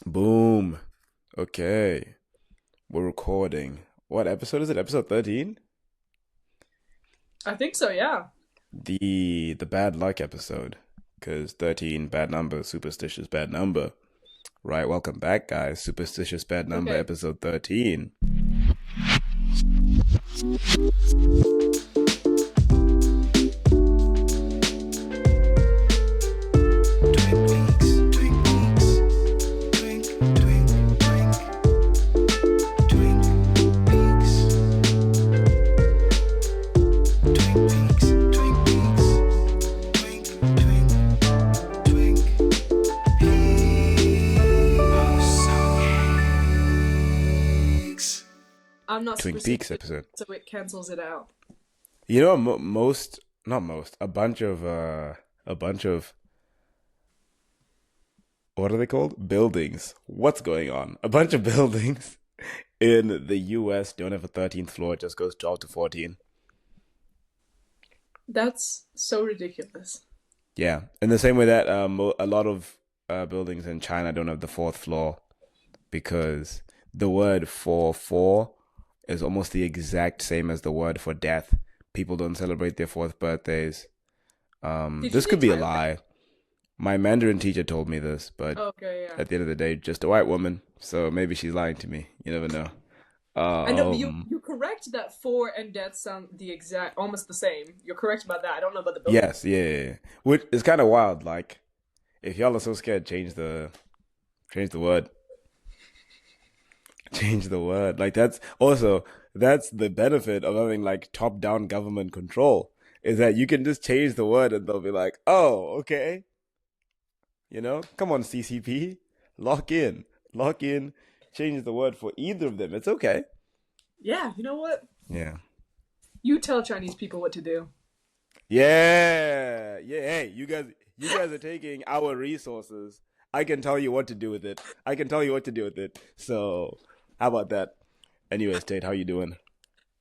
Boom. Okay. We're recording. What episode is it? Episode 13? I think so, yeah. The bad luck episode. Cause 13 bad number, superstitious bad number. Right, welcome back guys. Superstitious bad number Okay. episode 13. I'm not Twin super Peaks sensitive, episode. so it cancels it out. You know, most, not most, a bunch of, what are they called? Buildings. What's going on? A bunch of buildings in the US don't have a 13th floor. It just goes 12 to 14. That's so ridiculous. Yeah, in the same way that a lot of buildings in China don't have the fourth floor because the word for four is almost the exact same as the word for death. People don't celebrate their fourth birthdays. Did you This could take be a China? lie. My Mandarin teacher told me this, but Okay, yeah. at the end of the day, just a white woman. So maybe she's lying to me. You never know. I know, but you Um, you correct that four and death sound the exact, almost the same. You're correct about that. I don't know about the building. yes, yeah, yeah, yeah. Which is kind of wild. Like, if y'all are so scared, change the word. Change the word. Like that's the benefit of having like top down government control is that you can just change the word and they'll be like, oh, okay, come on, CCP, lock in, lock in, change the word for either of them. It's okay. Yeah, you know what? Yeah, You tell Chinese people what to do. yeah, yeah. Hey, you guys are taking our resources. I can tell you what to do with it. I can tell you what to do with it. So, how about that? Anyways, Tate, how you doing?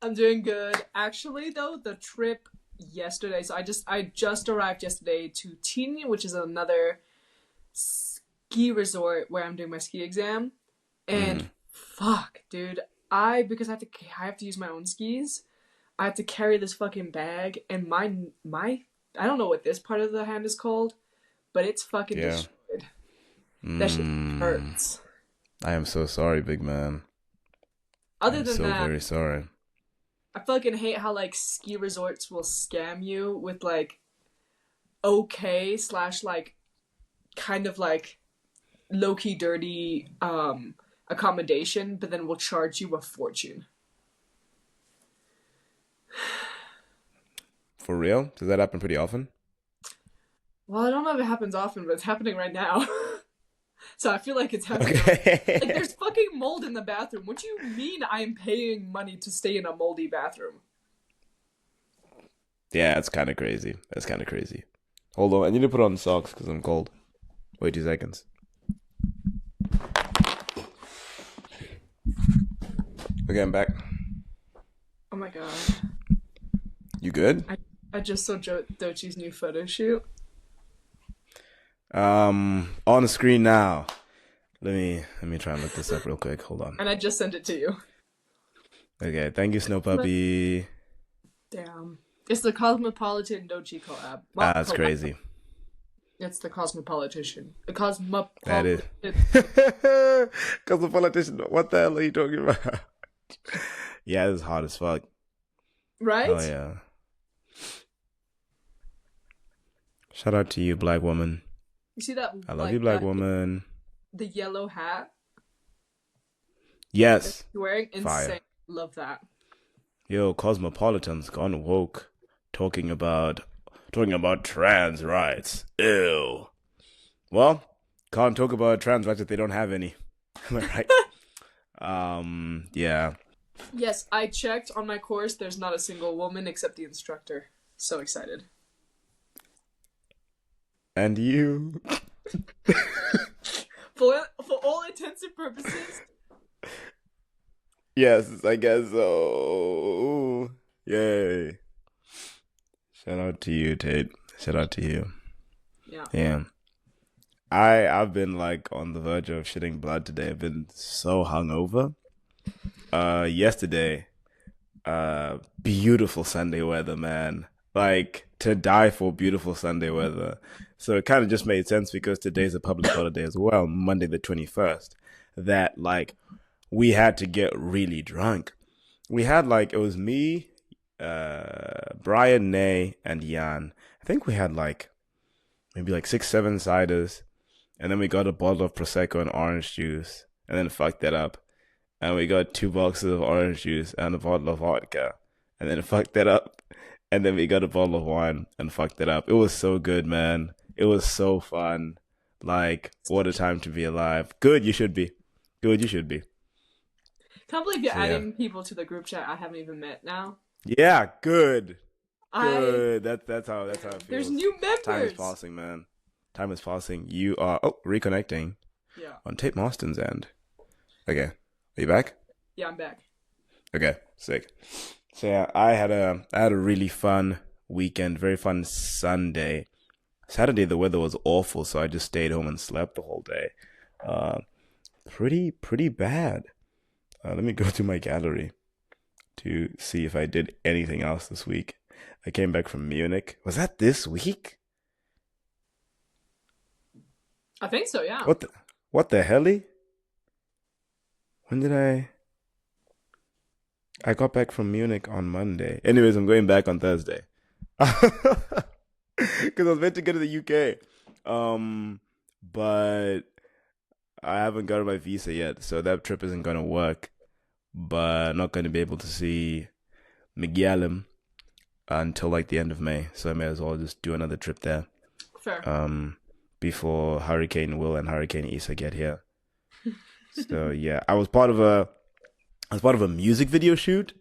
I'm doing good. Actually, though, the trip yesterday, so I just arrived yesterday to Teen, which is another ski resort where I'm doing my ski exam. And Mm, fuck, dude, because I have to use my own skis. I have to carry this fucking bag, and my I don't know what this part of the hand is called, but it's fucking yeah. destroyed. That shit Mm. hurts. I am so sorry, big man. I Other am than so that, very sorry. I fucking hate how like ski resorts will scam you with like okay slash like kind of like low key dirty accommodation, but then will charge you a fortune. For real? Does that happen pretty often? Well, I don't know if it happens often, but it's happening right now. So I feel like it's happening. Like Okay. there's fucking mold in the bathroom. What do you mean I am paying money to stay in a moldy bathroom? Yeah, it's kind of crazy. That's kind of crazy. Hold on, I need to put on socks because I'm cold. Wait 2 seconds. Okay, I'm back. Oh my god. You good? I just saw Dochi's new photo shoot. On the screen now. Let me try and look this up real quick. Hold on. And I just sent it to you. Okay, thank you, Snow Puppy. Damn. It's the Cosmopolitan Dochi collab. Ah, Well, that's collab. crazy. It's the Cosmopolitan. The That is. Cosmopolitan. Because the politician, what the hell are you talking about? Yeah, this is hot as fuck. Oh Right? yeah. Shout out to you, black woman. You see that, I love you, like, black woman. the yellow hat that Yes. you're wearing? Fire. Insane. Love that. Yo, Cosmopolitan's gone woke. Talking about trans rights. Ew. Well, can't talk about trans rights if they don't have any. Am I right? Yeah. Yes, I checked on my course. There's not a single woman except the instructor. So excited. And you. For all intents and purposes, Yes, I guess so. Yay. Shout out to you, Tate. Shout out to you. yeah. Yeah. I've been like on the verge of shitting blood today. I've been so hungover. Yesterday, beautiful Sunday weather, man. Like to die for beautiful Sunday weather. So it kind of just made sense because today's a public holiday as well, Monday the 21st, that like we had to get really drunk. We had like it was me, Brian, Nay, and Jan. I think we had like maybe like six, seven ciders, and then we got a bottle of prosecco and orange juice, and then fucked that up. And we got two boxes of orange juice and a bottle of vodka, and then fucked that up. And then we got a bottle of wine and fucked it up. It was so good, man. It was so fun. Like, what a time to be alive. Good, you should be. Good, you should be. Can't believe you're So yeah, adding people to the group chat I haven't even met now. yeah, good, I good. That's how it There's feels. new Time is members. passing, man. Time is passing. You are reconnecting Yeah. on Tate Marston's end. Okay, are you back? Yeah, I'm back. Okay, sick. So yeah, I had a really fun weekend, very fun Sunday. Saturday the weather was awful, so I just stayed home and slept the whole day. Uh, pretty bad. Let me go to my gallery to see if I did anything else this week. I came back from Munich. Was that this week? I think so, yeah. What the helly? When did I got back from Munich on Monday. Anyways, I'm going back on Thursday. Because I was meant to go to the UK. But I haven't gotten my visa yet, so that trip isn't gonna work. But I'm not gonna be able to see Miguelim until like the end of May, so I may as well just do another trip there. Fair. Before Hurricane Will and Hurricane Isa get here. So yeah, I was part of a music video shoot.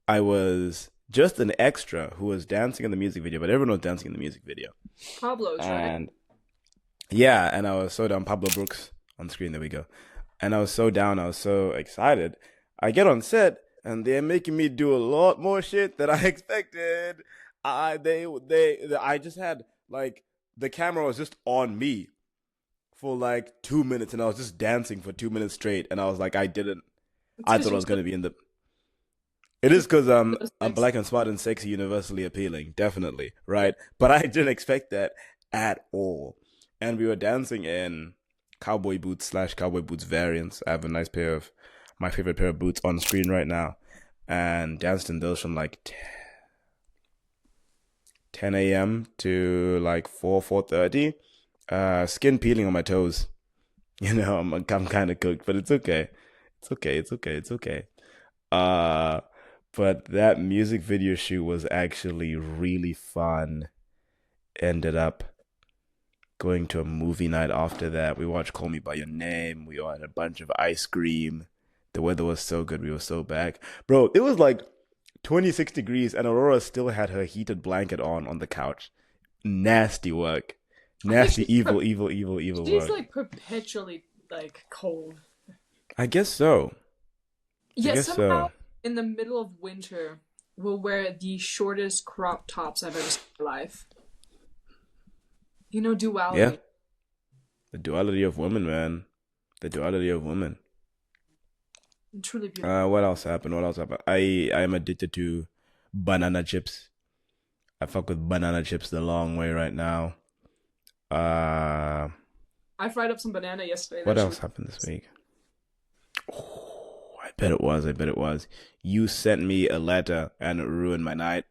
I was just an extra who was dancing in the music video, but everyone was dancing in the music video. Pablo's, right? And yeah, and I was so down. Pablo Brooks on screen. There we go. And I was so down. I was so excited. I get on set, and they're making me do a lot more shit than I expected. I just had like the camera was just on me for like 2 minutes, and I was just dancing for 2 minutes straight. And I was like, I didn't. It's I because thought I you was took gonna be in the. It is because those I'm things. black and smart and sexy, universally appealing, definitely, right? But I didn't expect that at all. And we were dancing in cowboy boots slash cowboy boots variants. I have a nice pair of my favorite pair of boots on screen right now, and danced in those from like 10 a.m. to like 4:30. Skin peeling on my toes. I'm kind of cooked, but it's okay. It's okay. It's okay. It's okay. Uh, but that music video shoot was actually really fun. Ended up going to a movie night after that. We watched Call Me by Your Name. We had a bunch of ice cream. The weather was so good. We were so back. Bro, it was like 26 degrees and Aurora still had her heated blanket on the couch. Nasty work. I think Nasty, evil, evil, evil, evil she's work. like perpetually like cold. I guess so. I Yet guess somehow so. in the middle of winter will wear the shortest crop tops I've ever seen in my life. Yeah. Duality. The duality of women, man. The duality of women. Truly beautiful. What else happened? What else happened? I am addicted to banana chips. I fuck with banana chips the long way right now. Uh, I fried up some banana yesterday. what That shit else happened this week? Oh, I bet it was. I bet it was. You sent me a letter and it ruined my night.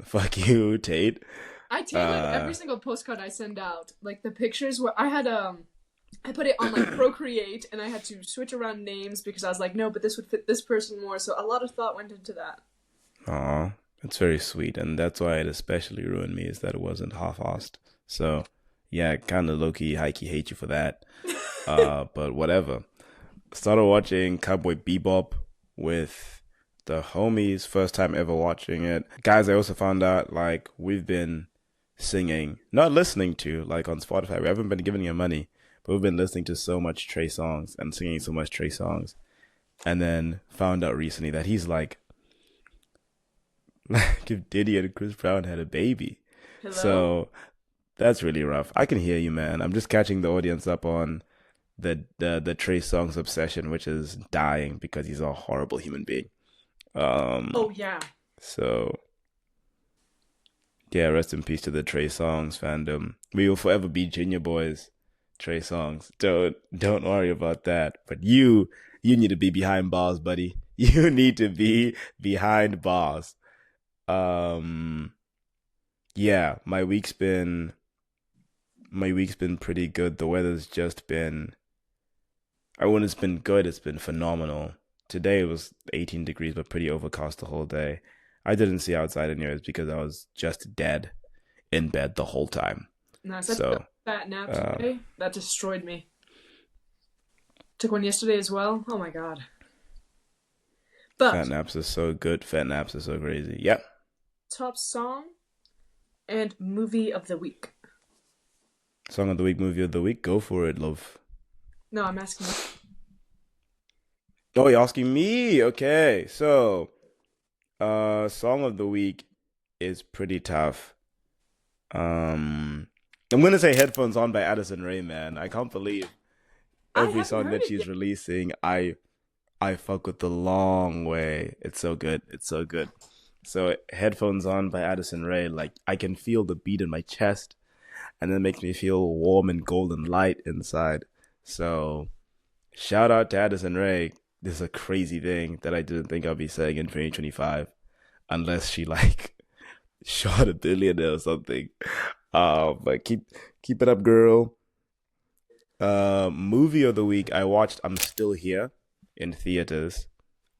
Fuck you, Tate. I tailored Uh, every single postcard I send out. Like the pictures where I put it on like Procreate and I had to switch around names because I was like, no, but this would fit this person more. So a lot of thought went into that. Aw, that's very sweet, and that's why it especially ruined me is that it wasn't half-assed. So, yeah, kind of low-key, high-key hate you for that. But whatever. Started watching Cowboy Bebop with the homies. First time ever watching it. Guys, I also found out like we've been singing, not listening to like on Spotify. We haven't been giving him money, but we've been listening to so much Trey songs and singing so much Trey songs. And then found out recently that he's like if Diddy and Chris Brown had a baby. Hello. So That's really rough. I can hear you, man. I'm just catching the audience up on the Trey Songz obsession, which is dying because he's a horrible human being. Oh Um, yeah. so yeah, rest in peace to the Trey Songz fandom. We will forever be Junior boys. Trey Songz. Don't worry about that. But you need to be behind bars, buddy. You need to be behind bars. Um, yeah, my week's been pretty good. The weather's just been I wouldn't it's been good, it's been phenomenal. Today it was 18 degrees but pretty overcast the whole day. I didn't see outside anyways because I was just dead in bed the whole time. Nice. I took a So, fat nap uh today. That destroyed me. Took one yesterday as well. Oh my god. fat But naps are so good. Fat naps are so crazy. Yep. top song and movie of the week. Song of the week, movie of the week. Go for it, love. No, I'm asking you. Oh, you're asking me. Okay. So, song of the week is pretty tough. Um, I'm gonna say "Headphones On" by Addison Rae, man. I can't believe I every haven't song heard that it she's yet. releasing. I fuck with the long way. It's so good. It's so good. So, "Headphones On" by Addison Rae. Like I can feel the beat in my chest, and it makes me feel warm and golden light inside. So, shout out to Addison Rae. This is a crazy thing that I didn't think I'd be saying in 2025, unless she like shot a billionaire or something. But keep it up, girl. Movie of the week. I watched I'm Still Here in theaters,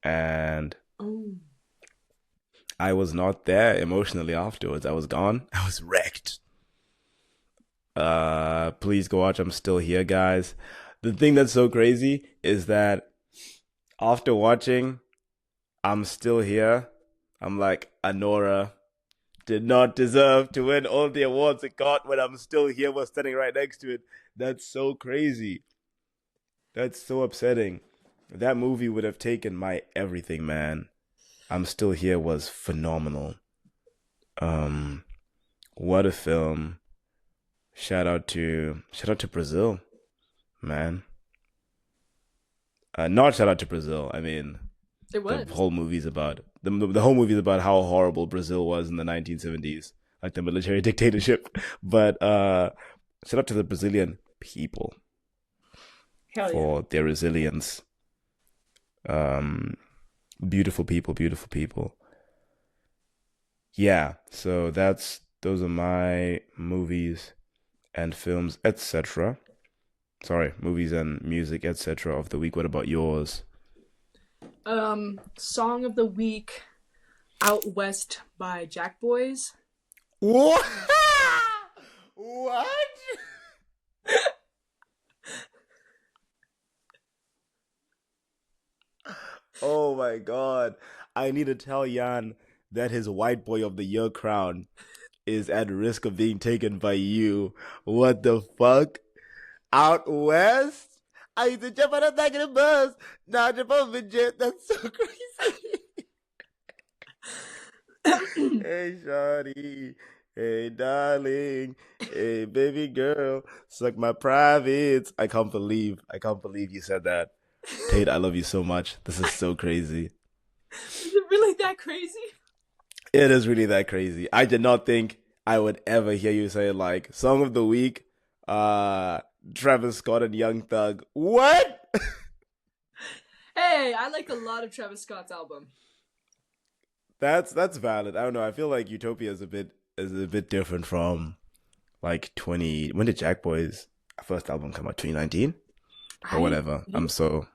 and Oh. I was not there emotionally afterwards. I was gone. I was wrecked. Please go watch I'm Still Here, guys. The thing that's so crazy is that after watching I'm Still Here, I'm like, Anora did not deserve to win all the awards it got when I'm Still Here was standing right next to it. That's so crazy. That's so upsetting. That movie would have taken my everything, man. I'm Still Here was phenomenal. Um, what a film. Shout out to Brazil, man. Not shout out to Brazil. I mean, It the was. whole movie's about the whole movie's about how horrible Brazil was in the 1970s, like the military dictatorship. But shout out to the Brazilian people Hell yeah. for their resilience. Um, beautiful people, beautiful people. Yeah, so those are my movies and films, etc. Sorry, movies and music, etc. of the week. What about yours? Song of the week, Out West by Jack Boys. What? What? Oh my God. I need to tell Jan that his white boy of the year crown is at risk of being taken by you. What the fuck? Out west? I used to jump on the back of the bus. Now I jump on the jet. That's so crazy. Hey, shawty. Hey, darling. Hey, baby girl. Suck my privates. I can't believe you said that. Tate, I love you so much. This is so crazy. Is it really that crazy? It is really that crazy. I did not think I would ever hear you say like song of the week, uh Travis Scott and Young Thug. What? Hey, I like a lot of Travis Scott's album. That's valid. I don't know. I feel like Utopia is a bit different from like 20. When did Jack Boy's first album come out? 2019 or I whatever. I'm think so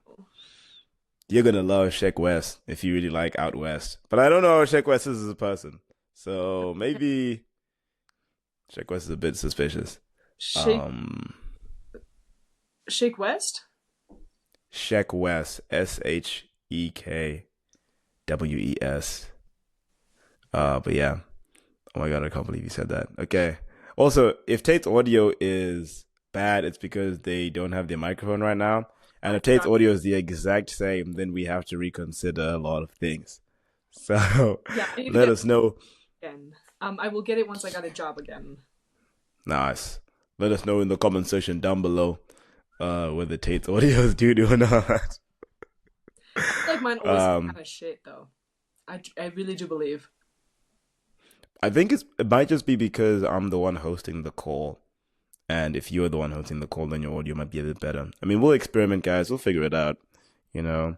You're gonna love Sheck West if you really like Out West. But I don't know how Sheck West is as a person. So maybe Sheck West is a bit suspicious. Shake Um Shake West. Sheck West, SHEKWES. But yeah. Oh my god, I can't believe you said that. Okay. Also, if Tate's audio is bad, it's because they don't have their microphone right now. And Oh if Tate's god. audio is the exact same, then we have to reconsider a lot of things. So Yeah, I need to let get us know. it again. I will get it once I got a job again. Nice. Let us know in the comment section down below whether Tate's audio is due to or not. I feel like mine always kind Um, of shit though. I really do believe. I think it might just be because I'm the one hosting the call. And if you're the one hosting the call, then your audio might be a bit better. I mean, we'll experiment, guys. We'll figure it out. You know,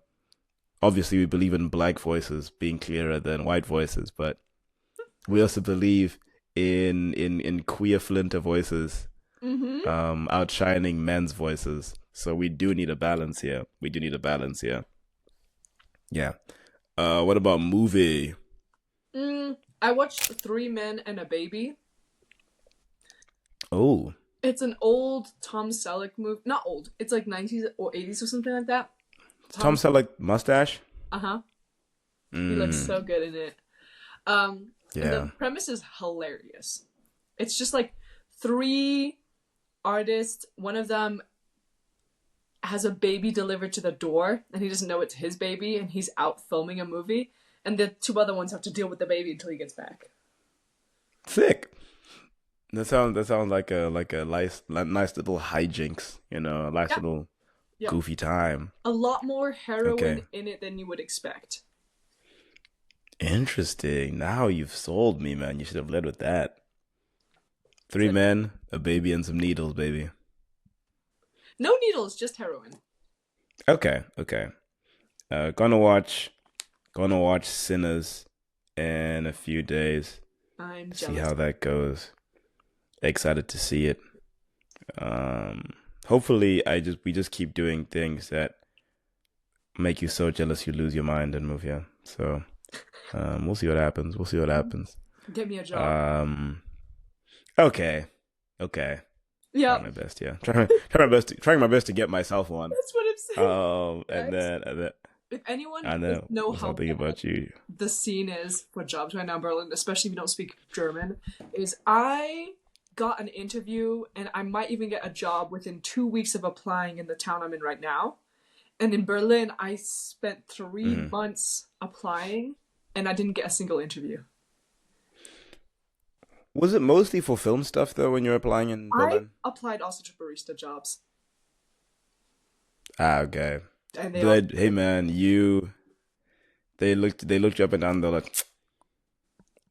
obviously, we believe in black voices being clearer than white voices, but we also believe in queer flinter voices Mm-hmm. outshining men's voices. So we do need a balance here. We do need a balance here. Yeah. What about movie? I watched Three Men and a Baby. Oh, It's an old Tom Selleck movie. Not old. It's like 90s or 80s or something like that. Tom Tom. Selleck mustache. Uh-huh. He looks Mm, so good in it. And the yeah. premise is hilarious. It's just like three artists. One of them has a baby delivered to the door, and he doesn't know it's his baby, and he's out filming a movie. And the two other ones have to deal with the baby until he gets back. Sick. That sounds like a nice little hijinks. A nice Yeah, little yeah. goofy time. A lot more Okay. heroin in it than you would expect. Interesting. Now you've sold me, man. You should have led with that. Three So, men, a baby, and some needles, baby. no needles, just heroin. Okay, okay. Gonna watch Sinners in a few days. I'm See jealous. how that goes. Excited to see it. Hopefully, we just keep doing things that make you so jealous you lose your mind and move here. So, we'll see what happens. We'll see what happens. Get me a job. Um, okay, okay. Yeah, Trying my best, yeah. Trying my best to get myself one. that's what I'm saying, And guys. then If anyone I doesn't know know what's how something bad about you. the scene is for jobs right now in Berlin, especially if you don't speak German, is I got an interview and I might even get a job within 2 weeks of applying in the town I'm in right now. And in Berlin, I spent three Mhm. months applying and I didn't get a single interview. Was it mostly for film stuff though when you were applying in I Berlin? applied also to barista jobs, Ah, okay. and they all. But hey man, they looked you up and down. They're like,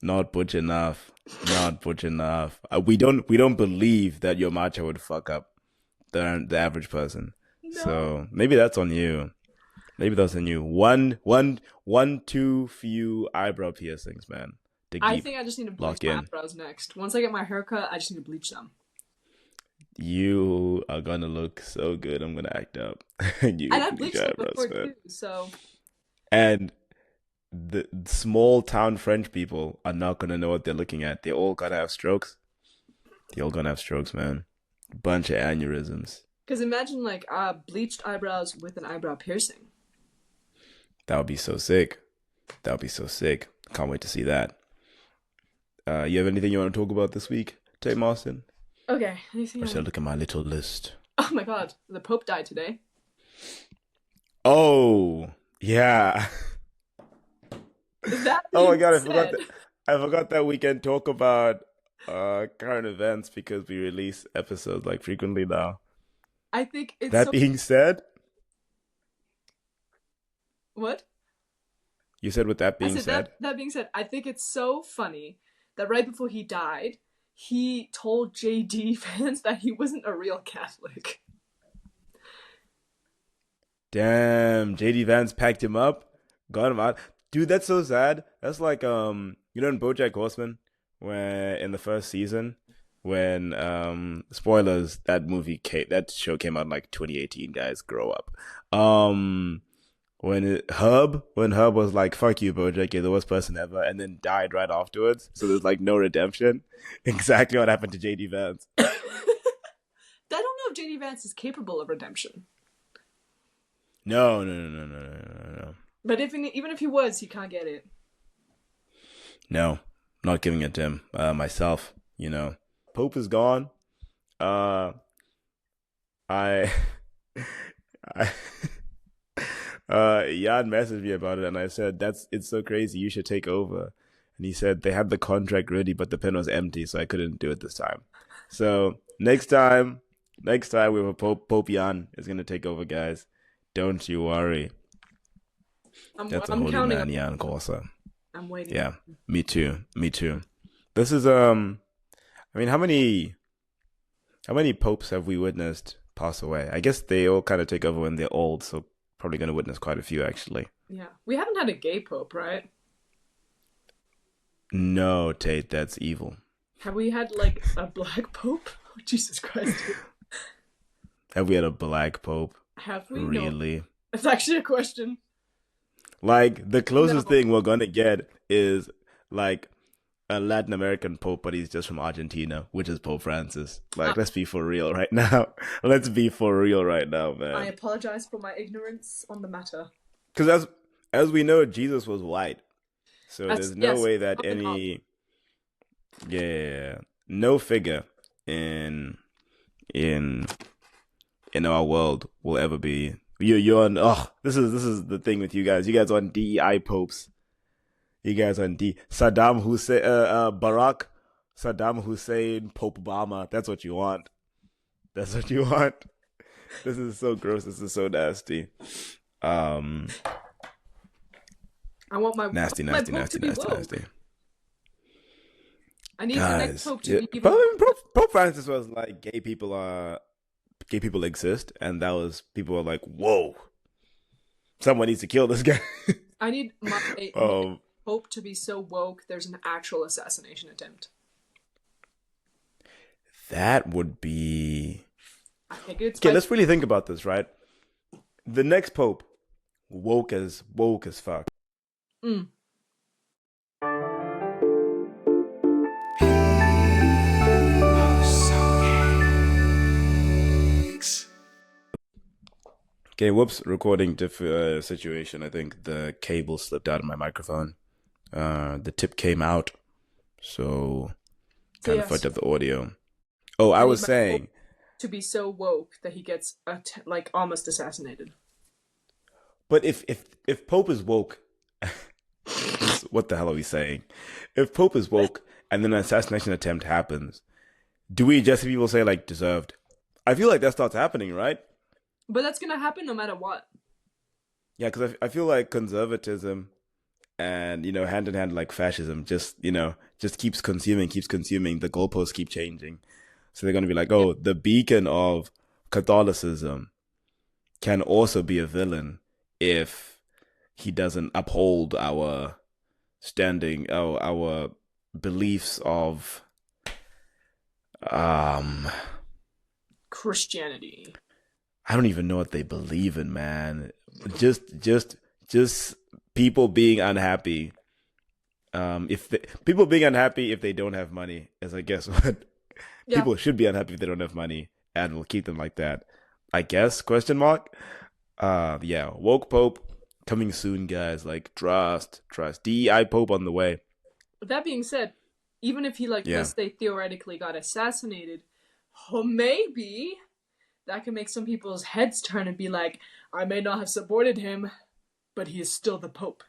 not butch enough, not butch enough. We don't believe that your matcha would fuck up the average person. No, So maybe that's on you. Maybe that's on you. One too few eyebrow piercings, man, to I keep think I just need to bleach lock my in. eyebrows next. Once I get my haircut, I just need to bleach them. You are gonna look so good. I'm gonna act up. And You I bleach bleached your them eyebrows, before man. too, so And the small town French people are not gonna know what they're looking at. They're all gonna have strokes. They're all gonna have strokes, man. Bunch of aneurysms. because imagine like bleached eyebrows with an eyebrow piercing. That would be so sick. That would be so sick. Can't wait to see that. You have anything you want to talk about this week, Tate Marston? Okay, anything Or I should I want? look at my little list? Oh my god, the Pope died today. Oh, yeah. That Oh my being God, I forgot said, that. I forgot that we can talk about current events because we release episodes like frequently now. I think it's That so. being said, What? you said with that I being said said, that being said, I think it's so funny that right before he died, he told JD fans that he wasn't a real Catholic. damn, JD Vance packed him up, got him out. Dude, that's so sad. That's like in BoJack Horseman, where in the first season, when spoilers, that show came out in like 2018. Guys, grow up. Um, when Hub was like, "Fuck you, BoJack, you're the worst person ever," and then died right afterwards. So there's like no redemption. Exactly what happened to JD Vance. I don't know if JD Vance is capable of redemption. No, no, no, no, no, no, no, no. But even if he was, he can't get it. No, not giving it to him. Myself, Pope is gone. Uh, I, I, Jan messaged me about it, and I said, it's so crazy. You should take over. And he said they had the contract ready, but the pen was empty, so I couldn't do it this time. So next time we have a Pope Jan is gonna take over, guys. Don't you worry. That's a I'm holy counting man, on. Jan Corsa. I'm waiting. Yeah, me too. Me too. This is I mean, how many popes have we witnessed pass away? I guess they all kind of take over when they're old, so probably gonna witness quite a few actually. Yeah, we haven't had a gay pope, right? No, Tate, that's evil. Have we had like a black pope? Oh, Jesus Christ. Have we had a black pope? Have we? No. Really? It's actually a question. Like the closest No. thing we're gonna get is like a Latin American pope, but he's just from Argentina, which is Pope Francis. Like, let's be for real right now. Let's be for real right now, I man. apologize for my ignorance on the matter. Because as we know, Jesus was white, so That's, there's no yes, way that up and up. any no figure in in in our world will ever be. You're on. Oh, this is the thing with you guys. You guys on DEI popes. You guys on D. Saddam Hussein, Barack, Saddam Hussein, Pope Obama. That's what you want. That's what you want. This is so gross. This is so nasty. Um, I want nasty, my nasty, pope nasty, to be nasty, woke. nasty. I need the next Guys, pope to yeah, be but even. I mean, Pope Francis was like, gay people exist, and that was people were like, whoa, someone needs to kill this guy. I need my um, pope to be so woke. There's an actual assassination attempt. that would be I think it's okay. Let's really think about this, right? The next pope, woke as fuck. Mm. Okay, whoops, recording situation. I think the cable slipped out of my microphone. The tip came out, so kind of fucked up the audio. Oh, I was saying to be so woke that he gets like almost assassinated. but if Pope is woke, what the hell are we saying? If Pope is woke and then an assassination attempt happens, do we just see people say like deserved? I feel like that starts happening, right? But that's gonna happen no matter what. Yeah, because I feel like conservatism and hand in hand like fascism just keeps consuming. The goalposts keep changing, so they're gonna be like, oh, the beacon of Catholicism can also be a villain if he doesn't uphold our standing, our beliefs of Christianity. I don't even know what they believe in, man. Just people being unhappy. People being unhappy if they don't have money is, I guess, what people should be unhappy if they don't have money, and we'll keep them like that. I guess? Question mark. Yeah, woke Pope coming soon, guys. Like trust. DEI Pope on the way. That being said, even if he let's say theoretically got assassinated, maybe that can make some people's heads turn and be like, I may not have supported him, but he is still the Pope.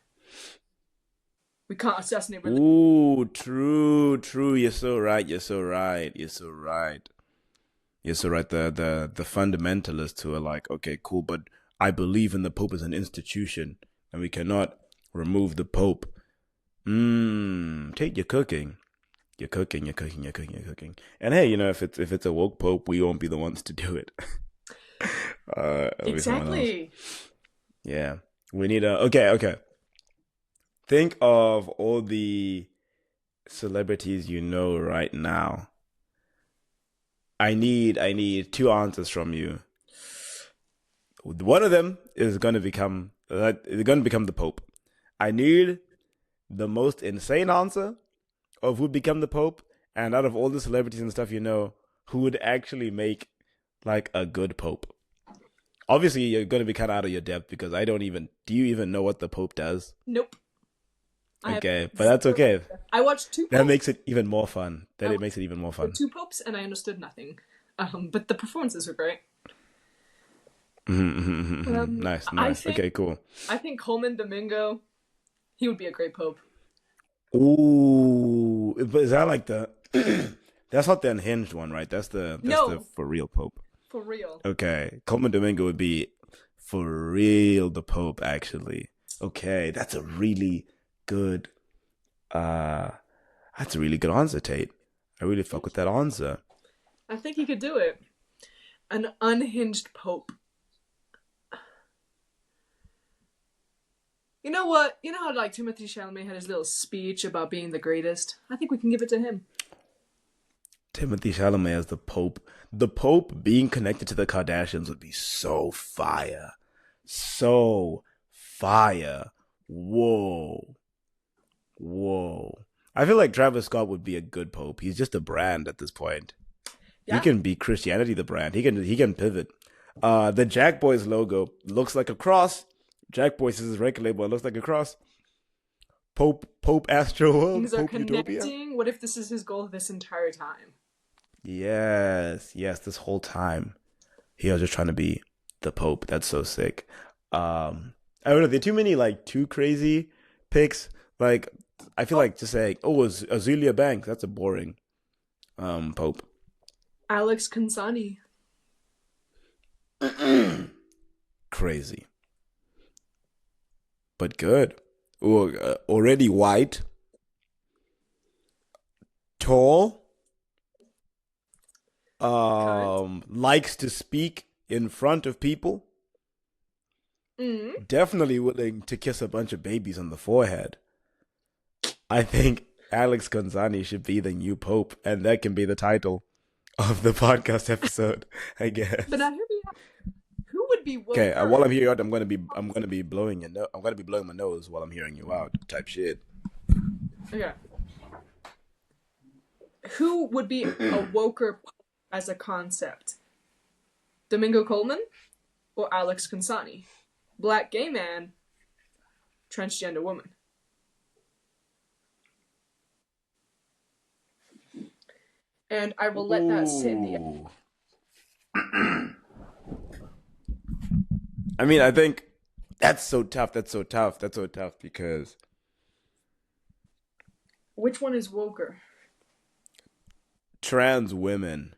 We can't assassinate religion. Ooh, true. You're so right. The fundamentalists who are like, okay, cool, but I believe in the Pope as an institution, and we cannot remove the Pope. Tate, you're cooking. You're cooking. And hey, if it's a woke Pope, we won't be the ones to do it. Exactly. Yeah. We need okay. Think of all the celebrities right now. I need two answers from you. One of them is going to become the Pope. I need the most insane answer of who would become the Pope, and out of all the celebrities and stuff, who would actually make like a good Pope. Obviously, you're going to be kind of out of your depth because do you even know what the Pope does? Nope. Okay, but that's okay. I watched two popes. That makes it even more fun. It makes it even more fun. Two popes, and I understood nothing. But the performances were great. Nice. Okay, cool. I think Coleman Domingo, he would be a great Pope. Ooh, but is that like the That's not the unhinged one, right? That's the No, for real Pope. for real. Okay, Coleman Domingo would be for real the Pope. Actually, okay, good. Uh, that's a really good answer, Tate. I really fuck with that answer. I think he could do it. An unhinged pope. You know what? You know how like Timothy Chalamet had his little speech about being the greatest? I think we can give it to him. Timothy Chalamet as the Pope. The Pope being connected to the Kardashians would be so fire. So fire. Whoa. Whoa. I feel like Travis Scott would be a good Pope. He's just a brand at this point. He Yeah. can be Christianity the brand. He can pivot. The Jack Boys logo looks like a cross. Jack Boys is his record label. It looks like a cross. Pope Astro World. Things are Pope Utopia. connecting. What if this is his goal this entire time? Yes. This whole time, he was just trying to be the Pope. That's so sick. I don't know. There are too many like too crazy picks. Like I feel like just saying, oh, Azealia Banks. That's a boring Pope. Alex Consani. Crazy, but good. Ooh, already white, tall. Cut. Likes to speak in front of people. Mm. Definitely willing to kiss a bunch of babies on the forehead. I think Alex Consani should be the new pope, and that can be the title of the podcast episode, I guess. But now hear me out. Who would be Okay, Wilbur? while I'm here out, I'm gonna be blowing I'm gonna be blowing my nose while I'm hearing you out. Type shit. Okay. Who would be a woker as a concept? Domingo Coleman or Alex Consani? Black gay man, transgender woman. And I will let that sit in the Ooh. I mean, I think that's so tough. That's so tough. That's so tough because Which one is woker? trans women,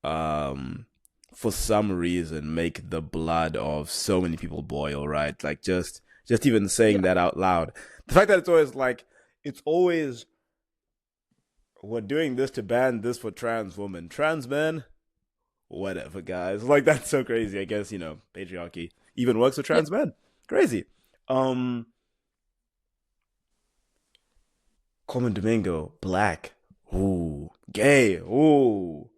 for some reason, make the blood of so many people boil. Right? Like just even saying Yeah. that out loud. The fact that it's always we're doing this to ban this for trans women, trans men, whatever, guys. Like that's so crazy. I guess patriarchy even works with Yeah. trans men. Crazy. Um, Coleman Domingo, black. Ooh, gay. Ooh,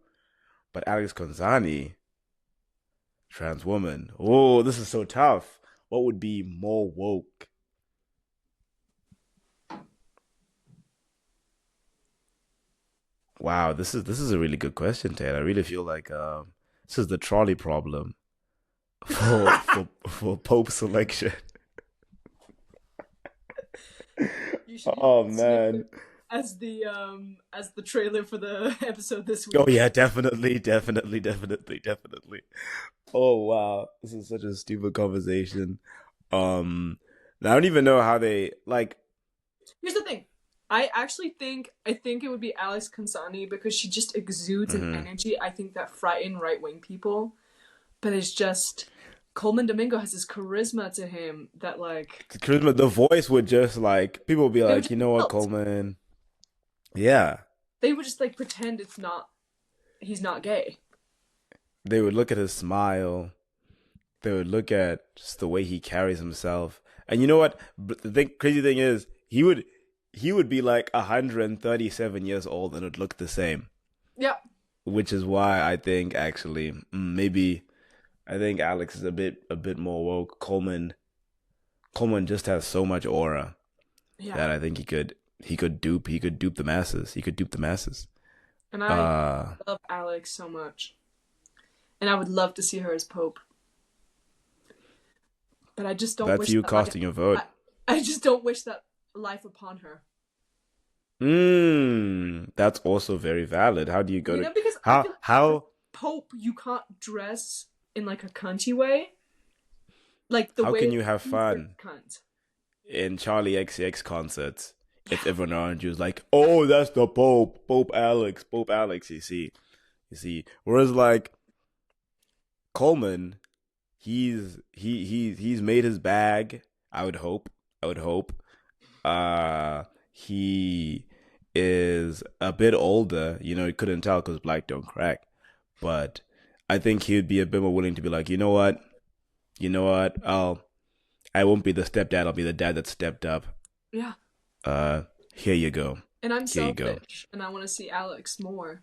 but Alex Consani, trans woman. Ooh, this is so tough. What would be more woke? Wow, this is a really good question, Ted. I really feel like this is the trolley problem for Pope selection. You should use Oh that snippet man. as the trailer for the episode this Oh week. yeah, definitely. Oh wow, this is such a stupid conversation. I don't even know how they like. Here's the thing. I think it would be Alex Consani because she just exudes an Mhm. energy I think that frighten right wing people. But it's just Coleman Domingo has this charisma to him that like The charisma, the voice would just like people would be they would like, just you know what, melt. Coleman? Yeah, They would just like pretend he's not gay. they would look at his smile. They would look at just the way he carries himself. And you know what? But crazy thing is, he would be like 137 years old and would look the same. Yeah. Which is why I think actually maybe I think Alex is a bit more woke. Coleman just has so much aura Yeah. that I think he could dupe the masses. He could dupe the masses. And I Uh love Alex so much. And I would love to see her as Pope. But I just don't that's wish you that life casting your vote. I just don't wish that life upon her. That's also very valid. How do you go You to know, because I how feel like how Pope you can't dress in like a cunty way. Like the how can way you have he's a fun cunt. in Charlie XCX concerts if everyone around you is like, oh, that's the Pope, Pope Alex. You see. Whereas like Coleman, he's made his bag. I would hope. I would hope. He is a bit older. You couldn't tell because black don't crack. But I think he'd be a bit more willing to be like, you know what? I won't be the stepdad. I'll be the dad that stepped up. Yeah. Here you go. And I'm Here you go. selfish, and I want to see Alex more.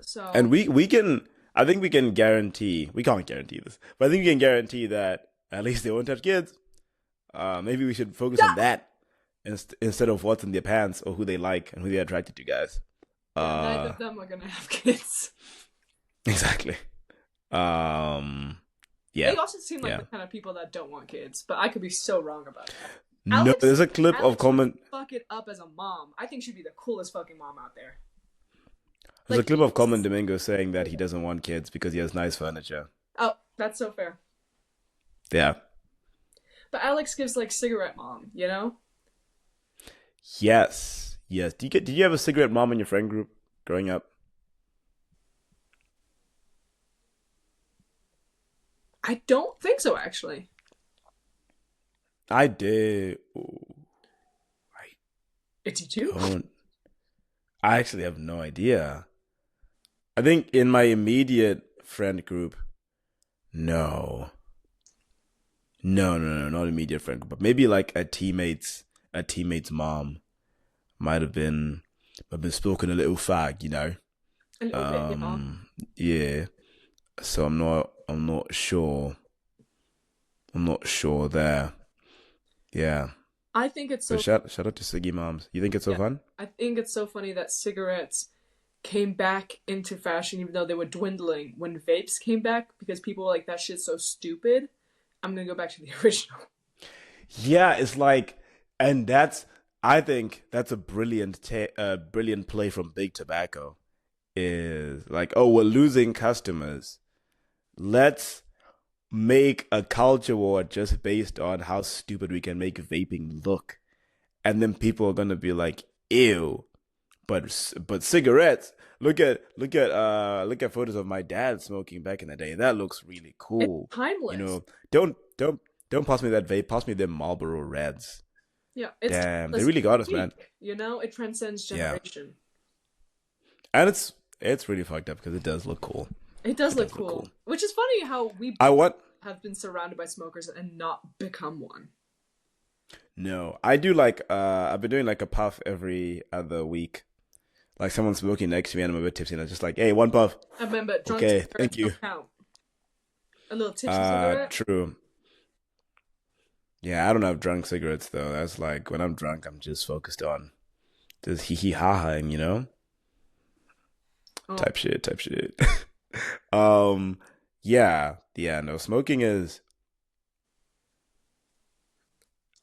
So And we can. I think we can guarantee. We can't guarantee this, but I think we can guarantee that at least they won't touch kids. Maybe we should focus on that instead of what's in their pants or who they like and who they're attracted to, guys. neither of them are gonna have kids. Exactly. Yeah. They also seem like Yeah. the kind of people that don't want kids, but I could be so wrong about that. No, there's a clip of Alex comment. would fuck it up as a mom. I think she'd be the coolest fucking mom out there. There's a Like, clip of Common Domingo saying that he doesn't want kids because he has nice furniture. oh, that's so fair. Yeah. But Alex gives like cigarette mom, you know? Yes. Did you have a cigarette mom in your friend group growing up? I don't think so, actually. I did. Ooh, It's you too? don't. I actually have no idea. I think in my immediate friend group, no. No, not immediate friend group, but maybe like a teammate's mom might have been spoken a little fag, A little bit, you know? Yeah. So I'm not sure. I'm not sure there. Yeah. I think it's So so shout out to Siggy moms. You think it's so yeah. fun? I think it's so funny that cigarettes came back into fashion even though they were dwindling when vapes came back because people were like, that shit's so stupid. I'm gonna go back to the original. Yeah, it's like, and I think that's a brilliant play from Big Tobacco. Is like, oh, we're losing customers. Let's make a culture war just based on how stupid we can make vaping look, and then people are gonna be like, ew. But cigarettes. Look at photos of my dad smoking back in the day. That looks really cool. It's timeless. Don't pass me that vape. Pass me them Marlboro Reds. Yeah, it's Damn, they timeless. really got us, man. You know, it transcends Yeah. generation. And it's really fucked up because it does look cool. It does It look does look cool. cool. Which is funny how we I want have been surrounded by smokers and not become one. No, I do like I've been doing like a puff every other week. Like someone's smoking next to me and I'm a bit tipsy and I'm just like, hey, one puff. I remember drunk Okay, cigarettes thank you. don't count. A little tipsy cigarette. True. Yeah, I don't have drunk cigarettes though. That's like when I'm drunk, I'm just focused on just hee hee ha haing, Oh, type shit. Yeah, no, smoking is.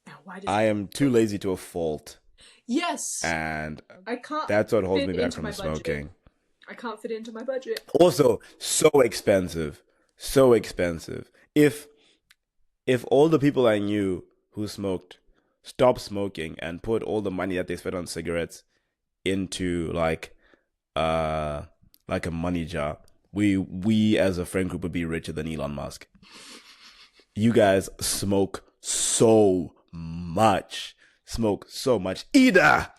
now why does I am too lazy to a fault, yes, and I can't that's what holds fit me back into from my budget. smoking. I can't fit into my budget. Also, so expensive. If all the people I knew who smoked stopped smoking and put all the money that they spent on cigarettes into like a money jar, we as a friend group would be richer than Elon Musk. You guys smoke so much. Ida,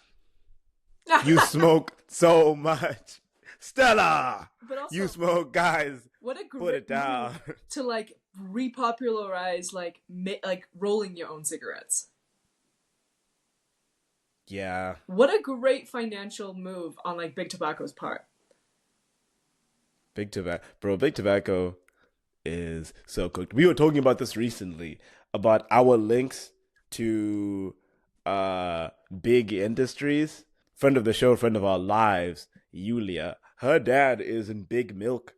you smoke so much. Stella, But also, you smoke, guys. what a Put it great down. move to like repopularize like like rolling your own cigarettes. Yeah. What a great financial move on like Big Tobacco's part. Big Tobacco is so cooked. We were talking about this recently about our links to big industries. Friend of the show, friend of our lives, Yulia. Her dad is in Big Milk.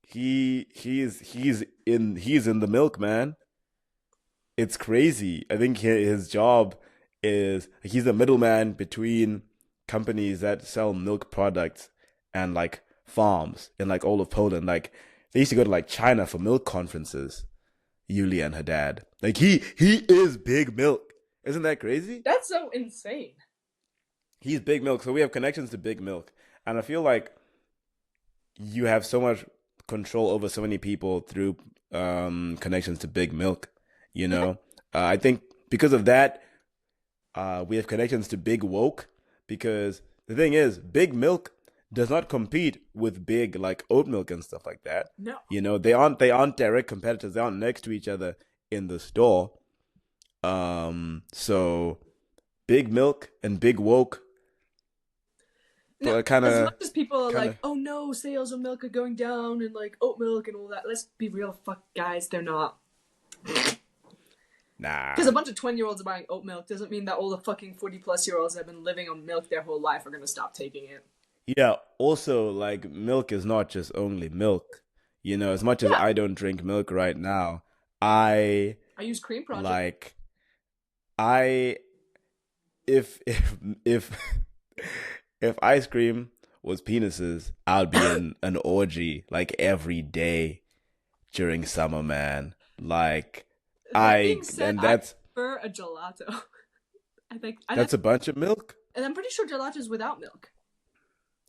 He's in the milk, man. It's crazy. I think his job is he's a middleman between companies that sell milk products and like farms in like all of Poland. Like they used to go to like China for milk conferences. Yulia and her dad. Like he is Big Milk. Isn't that crazy? That's so insane. He's Big Milk, so we have connections to Big Milk, and I feel like you have so much control over so many people through connections to Big Milk. You Yeah. know, I think because of that, we have connections to Big Woke. Because the thing is, Big Milk does not compete with Big like oat milk and stuff like that. No. You know, they aren't direct competitors. They aren't next to each other in the store. So Big Milk and Big Woke, No, kind as of, much as people are kind like, of, oh no, sales of milk are going down and like oat milk and all that, let's be real, fuck guys, they're not. nah. Because a bunch of 20-year-olds are buying oat milk doesn't mean that all the fucking 40-plus-year-olds that have been living on milk their whole life are gonna stop taking it. Yeah, also like milk is not just only milk. You know, as much as Yeah, I don't drink milk right now, I I use Cream Project. like I if if if ice cream was penises, I'd be in an orgy like every day during summer, man. Like That being I said, and I that's prefer a gelato. I think, that's a bunch of milk. and I'm pretty sure gelato is without milk.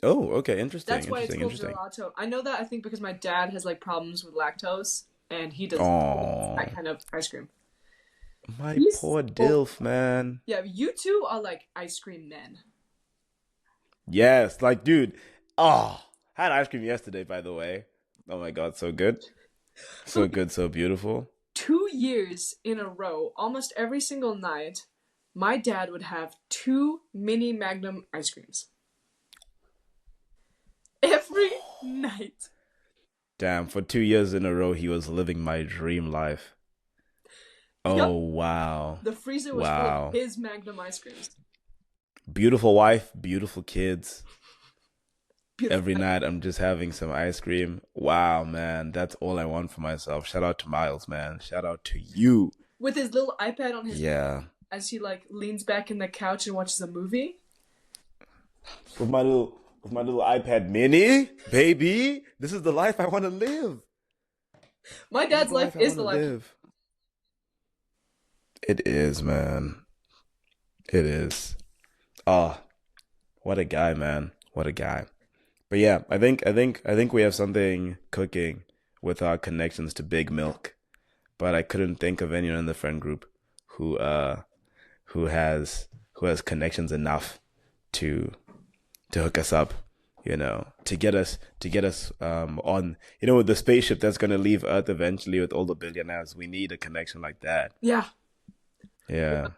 Oh, okay, interesting, That's why it's interesting, called interesting. gelato. I know that I think because my dad has like problems with lactose, and he doesn't like Oh, that kind of ice cream. my He's poor oh Dilf, man. yeah, you two are like ice cream men. Yes, like, dude. Oh, I had ice cream yesterday, by the way. Oh my God, so good. So Okay, good, so beautiful. 2 years in a row, almost every single night, my dad would have two mini Magnum ice creams every night. Damn, for 2 years in a row, he was living my dream life. Yup, Oh, wow. the freezer was full of Wow. his Magnum ice creams. Beautiful wife, beautiful kids. Beautiful. Every night, I'm just having some ice cream. Wow, man. That's all I want for myself. Shout out to Miles, man. Shout out to you. With his little iPad on his Yeah. as he like leans back in the couch and watches a movie. With my little iPad mini, baby. This is the life I want to live. My This is dad's the life life I is want the to life. live. It is, man. It is. Oh, what a guy, man. What a guy. But yeah, I think we have something cooking with our connections to Big Milk. But I couldn't think of anyone in the friend group who who has connections enough to hook us up, to get us on, with the spaceship that's gonna leave Earth eventually with all the billionaires. We need a connection like that. Yeah. Yeah.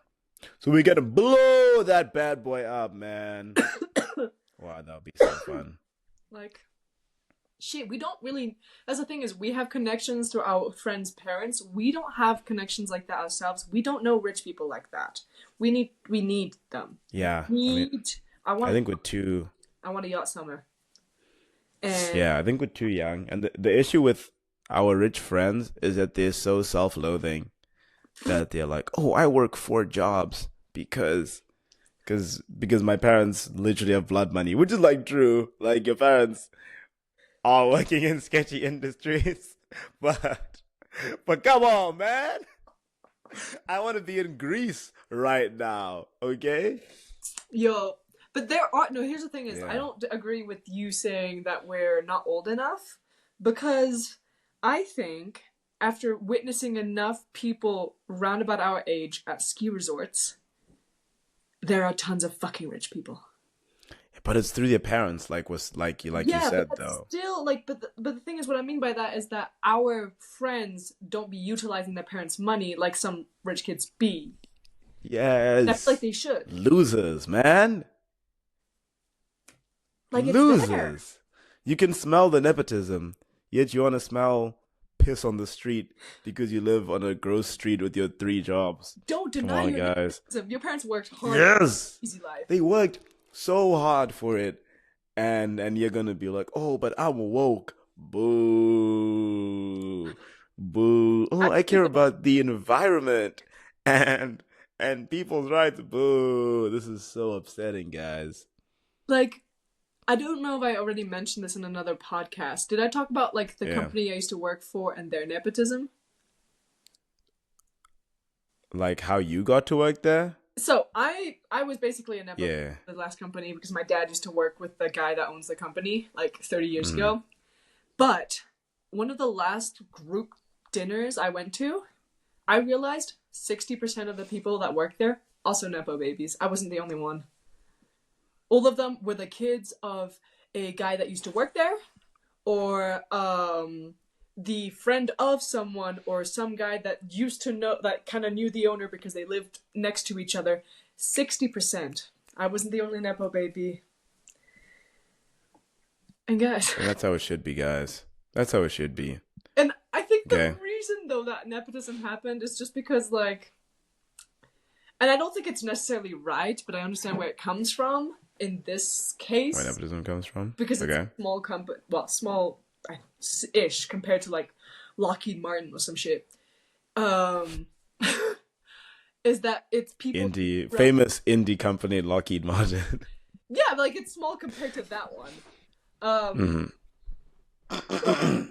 So we gotta blow that bad boy up, man. Wow, that would be so fun. Like shit, we don't really that's the thing is we have connections to our friends' parents. We don't have connections like that ourselves. We don't know rich people like that. We need them. Yeah, I mean, Need I I want think we're too. I want a yacht summer. And Yeah, I think we're too young. And the issue with our rich friends is that they're so self-loathing that they're like, "Oh, I work 4 jobs because my parents literally have blood money," which is like true. Like your parents are working in sketchy industries, but come on, man. I want to be in Greece right now, okay? yo, but there are no. Here's the thing: is I Yeah. don't agree with you saying that we're not old enough because I think after witnessing enough people round about our age at ski resorts, there are tons of fucking rich people. But it's through their parents, like you Yeah, but said that's though. still like, but the thing is, what I mean by that is that our friends don't be utilizing their parents' money like some rich kids be. And I feel like Yes. they should. Losers, man. Like it's there. Losers. You can smell the nepotism, yet you want to smell piss on the street because you live on a gross street with your 3 jobs. Don't Come deny on, your guys. nepotism. Your parents worked hard for Yes. easy life. They worked so hard for it. And you're gonna be like, "Oh, but I'm woke." Boo. Boo. Oh, I Actually, care though, about the environment and people's rights. Boo. This is so upsetting, guys. like, I don't know if I already mentioned this in another podcast. Did I talk about like the Yeah. company I used to work for and their nepotism? Like how you got to work there? So I was basically a nepo baby Yeah. for the last company because my dad used to work with the guy that owns the company like 30 years Mm. ago. But one of the last group dinners I went to, I realized 60% of the people that work there also nepo babies. I wasn't the only one. All of them were the kids of a guy that used to work there, or the friend of someone, or some guy that used to know, that kind of knew the owner because they lived next to each other. 60%. I wasn't the only nepo baby. And guys, And that's how it should be, guys. That's how it should be. and I think the Okay. reason though that nepotism happened is just because like, and I don't think it's necessarily right, but I understand where it comes from in this Where case nepotism comes from. because it's a Okay. small company, well, small ish compared to like Lockheed Martin or some shit. Um, is that it's people Indie, from, famous indie company Lockheed Martin. yeah, like it's small compared to that one. Um, Hmm.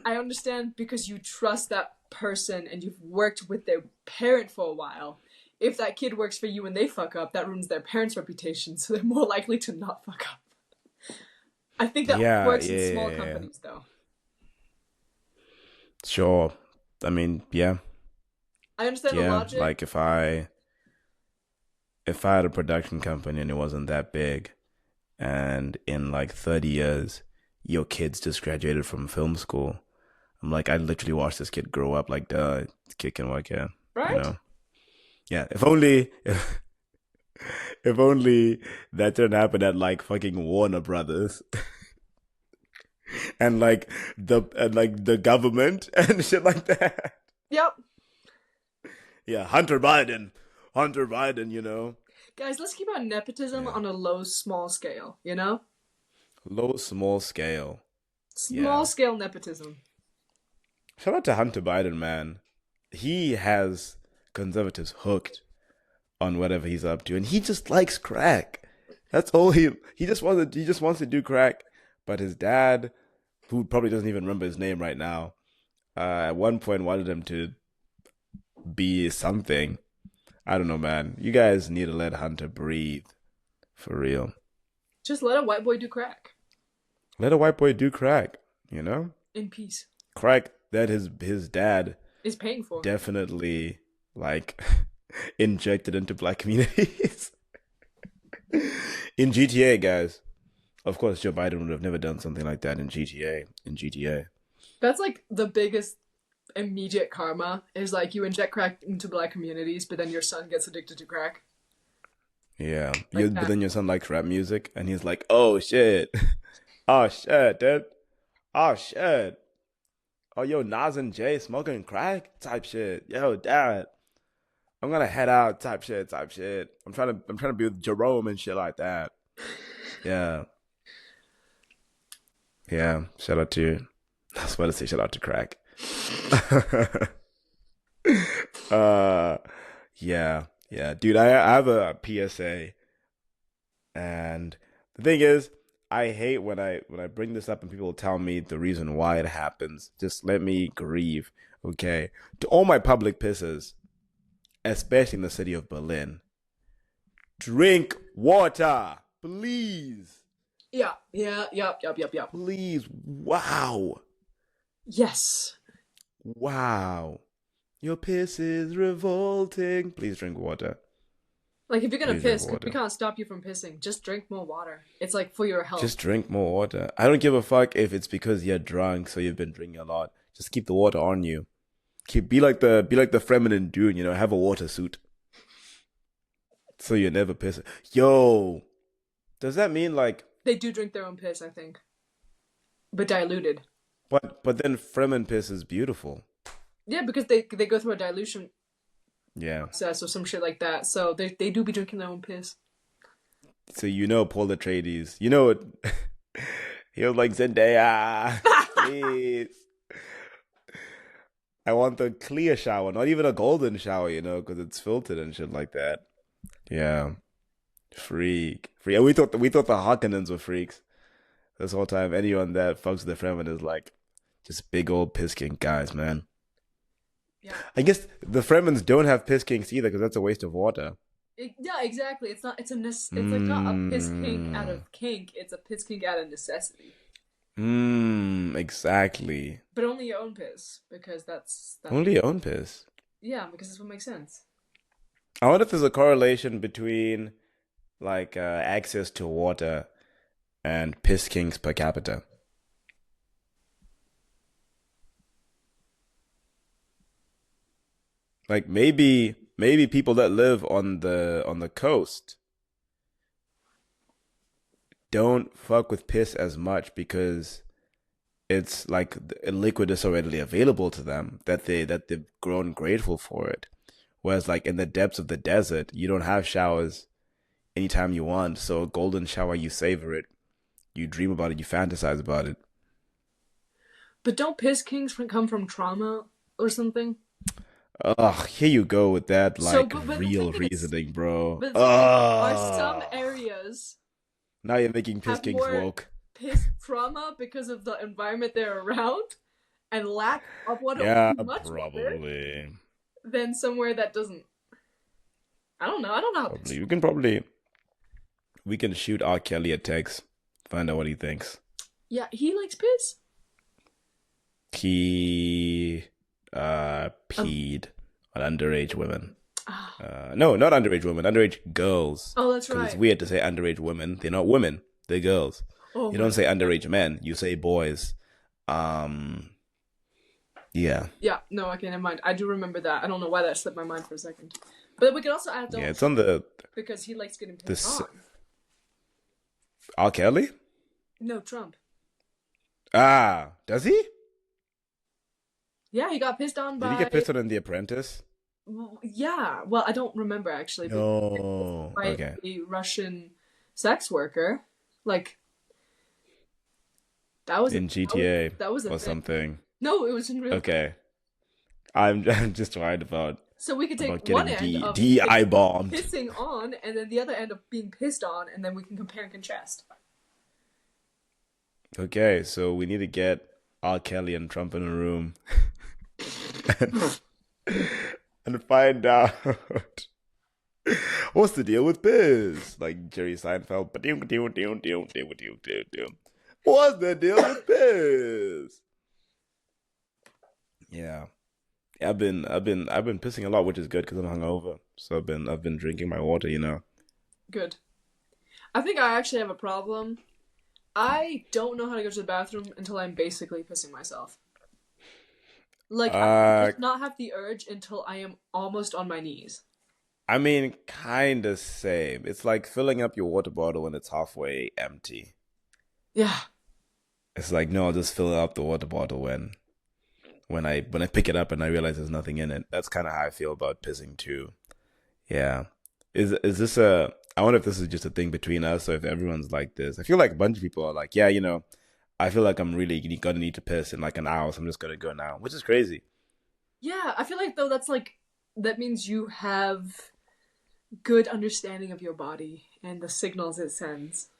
I understand because you trust that person and you've worked with their parent for a while. If that kid works for you and they fuck up, that ruins their parents' reputation, so they're more likely to not fuck up. I think that Yeah, works in yeah, small yeah, yeah. companies though. Sure. I mean, yeah, I understand the yeah. logic. Like if I had a production company and it wasn't that big, and in like 30 years, your kid's just graduated from film school. I'm like, I literally watched this kid grow up. Like, duh, this kid can work here. You Right? know? Yeah. If only, if only that didn't happen at like fucking Warner Brothers and like the government and shit like that. Yep. Yeah, Hunter Biden. Guys, let's keep our nepotism Yeah, on a low, small scale, you know? low, small scale. Small Yeah. scale nepotism. Shout out to Hunter Biden, man. He has conservatives hooked on whatever he's up to, and he just likes crack. That's all he just wants to do crack. But his dad, who probably doesn't even remember his name right now, at one point wanted him to be something. I don't know, man. You guys need to let Hunter breathe for real. Just let a white boy do crack. Let a white boy do crack. You know, In peace. crack that his dad Is paying for. definitely like injected into black communities in GTA, guys. Of course, Joe Biden would have never done something like that in GTA. In GTA, That's like the biggest immediate karma is like you inject crack into black communities, but then your son gets addicted to crack. yeah. Like But that. then your son likes rap music, and he's like, "Oh shit, oh shit, dude, oh shit, oh yo, Nas and Jay smoking crack type shit, yo, dad, I'm gonna head out type shit, type shit. I'm trying to be with Jerome and shit like that. Yeah, yeah. Shout out to, I was about to say shout out to crack. uh, yeah, yeah, dude. I have a PSA, and the thing is, I hate when I bring this up and people tell me the reason why it happens. Just let me grieve, okay? To all my public pisses, especially in the city of Berlin, drink water, please, Yeah, yeah, yep. please. Wow, Yes. wow. Your piss is revolting. Please drink water. Like if you're gonna Please drink piss, because we water. can't stop you from pissing, just drink more water. It's like for your health. Just drink more water. I don't give a fuck if it's because you're drunk, so you've been drinking a lot. Just keep the water on you. Be like the feminine dude, have a water suit. So you never piss. Yo, does that mean like They do drink their own piss, I think, but diluted. but then Fremen piss is beautiful. Yeah, because they go through a dilution Yeah. process or some shit like that. So they do be drinking their own piss. So Paul Atreides. What he was like, Zendaya, please. I want the clear shower, not even a golden shower, because it's filtered and shit like that. Yeah. Freak. Freak. And we thought the Harkonnens were freaks. This whole time, anyone that fucks with the Fremen is like just big old piss king guys, man. Yeah. I guess the Fremens don't have piss kinks either because that's a waste of water. Yeah, exactly. It's not. It's like not a piss kink out Mm. of kink. It's a piss kink out of necessity. Exactly. But only your own piss, because that. Only your own piss. Yeah, because that's what makes sense. I wonder if there's a correlation between like access to water and piss kinks per capita. Like maybe people that live on the coast don't fuck with piss as much because it's like a liquid is so readily available to them that they've grown grateful for it. Whereas like in the depths of the desert, you don't have showers anytime you want. So a golden shower, you savor it, you dream about it, you fantasize about it. But don't piss kinks come from trauma or something? Ugh, here you go with that So, like but the thing real is, reasoning, bro. but the thing is, are some Ugh. areas Now you're making piss have kings more woke. piss trauma because of the environment they're around and lack of water or Yeah, too much water probably. than somewhere that doesn't? I don't know. I don't know how piss. Probably. We can shoot R. Kelly a text, find out what he thinks. Yeah, he likes piss. He Um, peed on underage women. ah. No, not underage women, underage girls. Oh, that's Because it's right. weird to say underage women. They're not women, they're girls. Oh You my don't say god. underage men, you say boys. Um, yeah. Yeah, no, okay, never mind. I do remember that. I don't know why that slipped my mind for a second. But we could also add Yeah, Donald it's on Trump the because he likes getting pissed this on. R. Kelly? No, Trump. Ah, does he? Yeah, he got pissed on Did he get by. pissed on in The Apprentice? Yeah, well, I don't remember actually, but No. by Okay. a Russian sex worker. Like that was a, In GTA that was a or thing. something. No, it was in real. Okay. I'm just worried So we could take about one getting end of DI bombed. pissing on, and then the other end of being pissed on, and then we can compare and contrast. Okay, so we need to get R. Kelly and Trump in a room and, and find out what's the deal with Biz? Like Jerry Seinfeld. What's the deal with Biz? Yeah. I've been pissing a lot, which is good because I'm hungover. So I've been drinking my water, you know. Good. I think I actually have a problem. I don't know how to go to the bathroom until I'm basically pissing myself. Like I Uh, just not have the urge until I am almost on my knees. I mean, kind of same. It's like filling up your water bottle when it's halfway empty. Yeah. It's like, no, I'll just fill up the water bottle when I pick it up and I realize there's nothing in it. That's kind of how I feel about pissing too. Yeah. Is this a? I wonder if this is just a thing between us or if everyone's like this. I feel like a bunch of people are like, yeah, you know, I feel like I'm really gonna need to piss in like an hour, so I'm just gonna go now, which is crazy. Yeah, I feel like though that's like that means you have good understanding of your body and the signals it sends.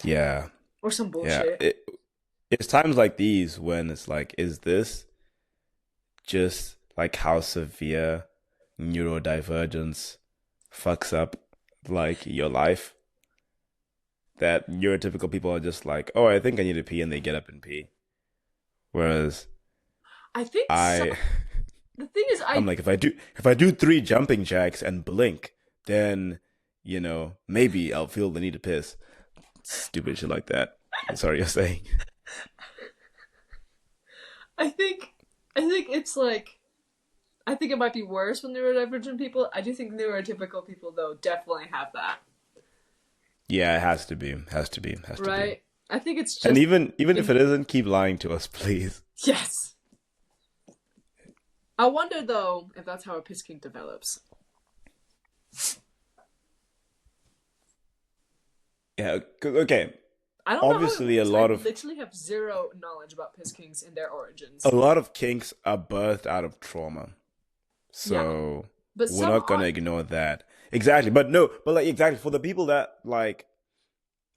Yeah, Or some yeah. bullshit. It's times like these when it's like, is this just like how severe neurodivergence fucks up like your life? That neurotypical people are just like, oh, I think I need to pee, and they get up and pee. Whereas I think so. I, The thing is, I'm like, if I do three jumping jacks and blink, then you know maybe I'll feel the need to piss. Stupid shit like that. I'm sorry, you're saying. I think, I think it's like, I think it might be worse with neurodivergent people. I do think neurotypical people though definitely have that, Yeah, it has to be. Has to be. right? I think it's And just even if in, it isn't, keep lying to us, please. yes. I wonder though if that's how a piss kink develops. Yeah. Okay. I don't know how it Obviously, works. I literally have zero knowledge about piss kinks and their a origins. lot of kinks are birthed out of trauma. Yeah, So but we're some not gonna aren't. ignore that. Exactly. But no, but like exactly for the people that like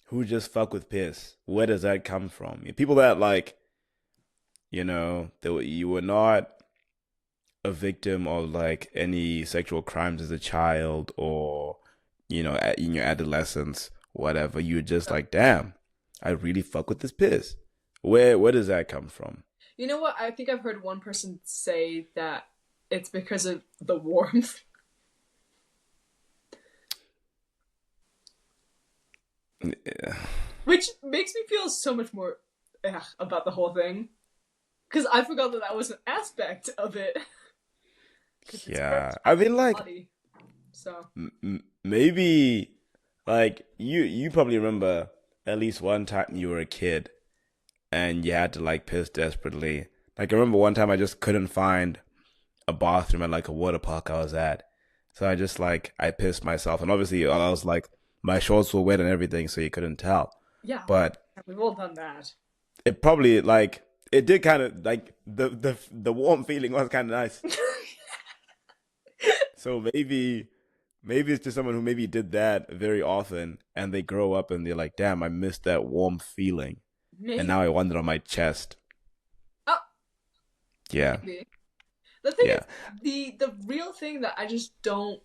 who just fuck with piss, where does that come from? People that like, you know, you were not a victim of like any sexual crimes as a child or in your adolescence, whatever, you're just like, damn, I really fuck with this piss. Where does that come from? You know what? I think I've heard one person say that it's because of the warmth. Yeah. Which makes me feel so much more about the whole thing. Because I forgot that that was an aspect of it. Because it's Yeah, fresh I out of mean, the like body. So, maybe, like you probably remember at least one time you were a kid and you had to like piss desperately. Like I remember one time I just couldn't find a bathroom at like a water park I was at, so I just like I pissed myself, and obviously I was like my shorts were wet and everything, so you couldn't tell. yeah, But we've all done that. it probably like it did kind of like the warm feeling was kind of nice. So maybe it's just someone who maybe did that very often and they grow up and they're like, damn, I missed that warm feeling. And Maybe. now I want it on my chest. Oh, Yeah. maybe. The thing Yeah. is, the real thing that I just don't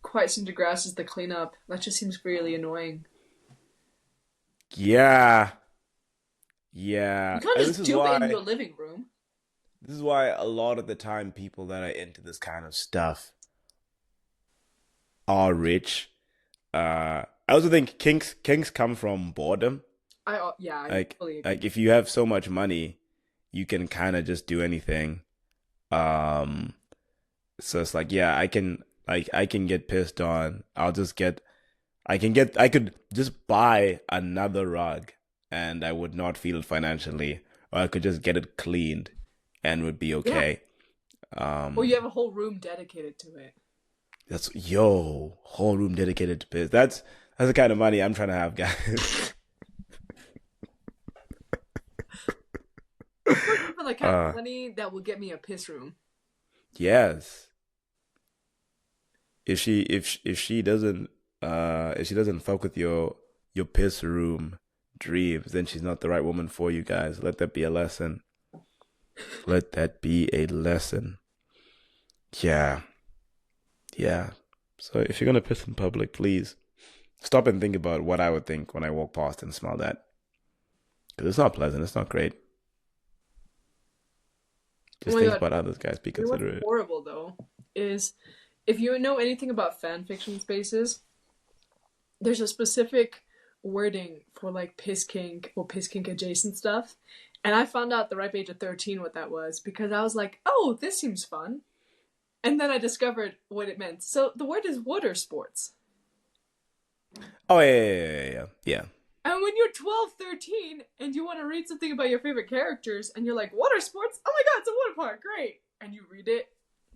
quite seem to grasp is the cleanup. That just seems really annoying. Yeah. You Yeah. can't And just do it in your living room. this is why a lot of the time people that are into this kind of stuff are rich. I also think kinks come from boredom. Yeah, I Like fully agree. like if you have so much money, you can kind of just do anything. Um So it's like, yeah, I can get pissed on. I could just buy another rug and I would not feel it financially. Or I could just get it cleaned and would be Yeah. okay. Or you Um have a whole room dedicated to it. that's whole room dedicated to piss. That's the kind of money I'm trying to have, guys. I'm looking for the kind of Uh money that will get me a piss room. yes. If she doesn't fuck with your piss room dreams, then she's not the right woman for you guys. Let that be a lesson. Let that be a lesson. Yeah, yeah. So if you're gonna piss in public, please stop and think about what I would think when I walk past and smell that. Because it's not pleasant. It's not great. Oh Just my think god. about others, guys. Be You know what's considerate. horrible though is if you know anything about fan fiction spaces, there's a specific wording for like piss kink or piss kink adjacent stuff. And I found out at the ripe age of 13 what that was because I was like, oh, this seems fun. And then I discovered what it meant. So the word is water sports. Oh yeah. And when you're 12, 13, and you want to read something about your favorite characters, and you're like, water sports? Oh my god, it's a water park, great! And you read it,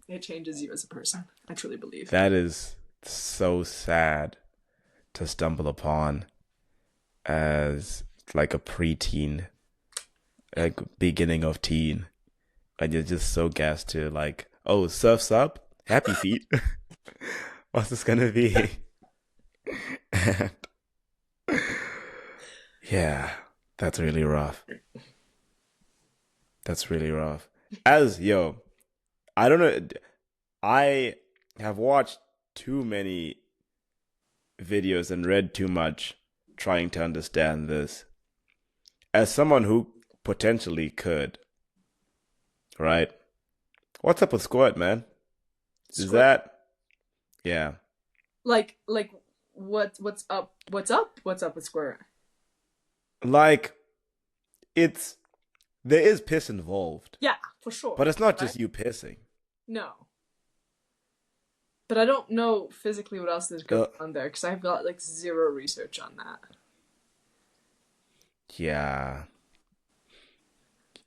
it changes you as a person. I truly believe. That is so sad to stumble upon as like a preteen, like beginning of teen, and you're just so gassed to like, oh, surfs up, happy feet. What's this gonna be? And yeah, that's really rough. That's really rough. As yo, I don't know. I have watched too many videos and read too much trying to understand this. As someone who potentially could, right? What's up with squirt, man? Is Squirt. that yeah? Like, what's up? What's up? What's up with Squirt? Like it's there is piss involved, Yeah, for sure. but it's not Right? just you pissing. No. But I don't know physically what else is going Uh, on there, because I've got like zero research on that. yeah,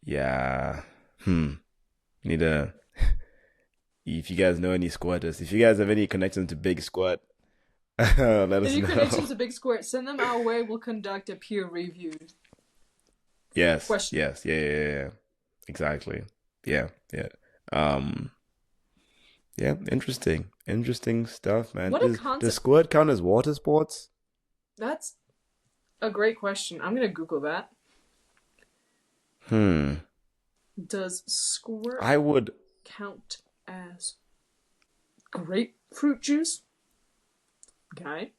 yeah. Need a if you guys know any squatters, if you guys have any connections to Big Squat, let us Any know. connections to Big Squirt, send them our way. We'll conduct a peer-reviewed Yes, question. yes, yeah. Exactly. Yeah, yeah. Um, yeah, interesting stuff, man. What a Does concept. squirt count as water sports? That's a great question. I'm gonna Google that. Hmm. Does squirt I would. count as grapefruit juice. Okay.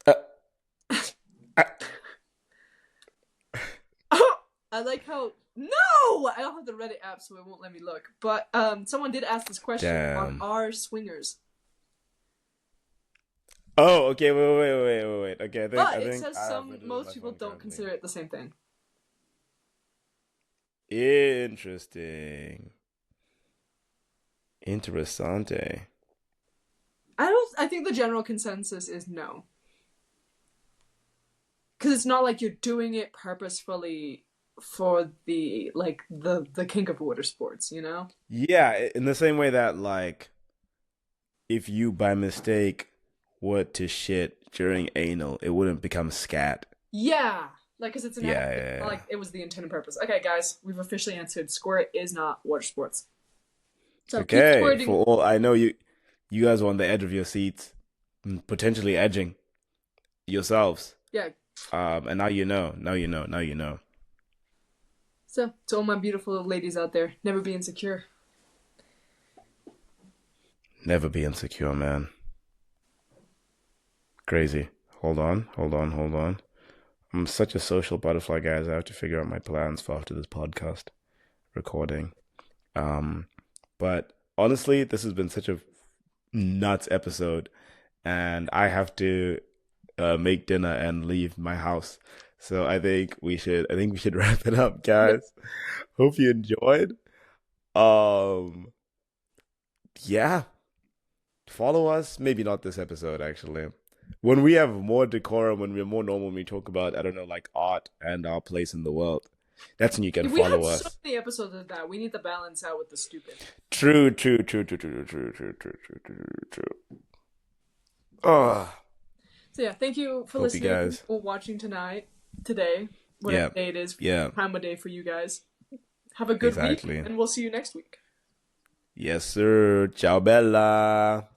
Uh, uh, Oh, I like how no, I don't have the Reddit app, so it won't let me look. But someone did ask this question on damn. our swingers, Oh, okay. Wait. Okay, I but it think says I have it with most my people phone don't currently. consider it the same thing. Interesting. Interessante. I don't. I think the general consensus is no, because it's not like you're doing it purposefully for the kink of water sports. You know? Yeah, in the same way that like if you by mistake were to shit during anal, it wouldn't become scat. Yeah, like because it's an Yeah, accident, yeah, not yeah. like it was the intended purpose. Okay, guys, we've officially answered. Squirt is not water sports. So keep Okay, squirting. for all I know, you guys were on the edge of your seats, potentially edging yourselves. Yeah. And now you know. Now you know. Now you know. So to all my beautiful ladies out there, never be insecure. Never be insecure, man. Crazy. Hold on. I'm such a social butterfly, guys. I have to figure out my plans for after this podcast recording. Um, but honestly, this has been such a nuts episode, and I have to make dinner and leave my house. So I think we should wrap it up, Yep. guys. Hope you enjoyed. Um, yeah, follow us. Maybe not this episode, actually. When we have more decorum, when we're more normal, when we talk about, I don't know, like art and our place in the world, that's when you can We had follow so us. many episodes of that. We need to balance out with the stupid. True. Oh, So yeah, thank you for hope you listening guys. or watching today, whatever Yeah, day it is, yeah, time of day for you guys. Have a good week, exactly. and we'll see you next week. Yes, sir. Ciao, Bella.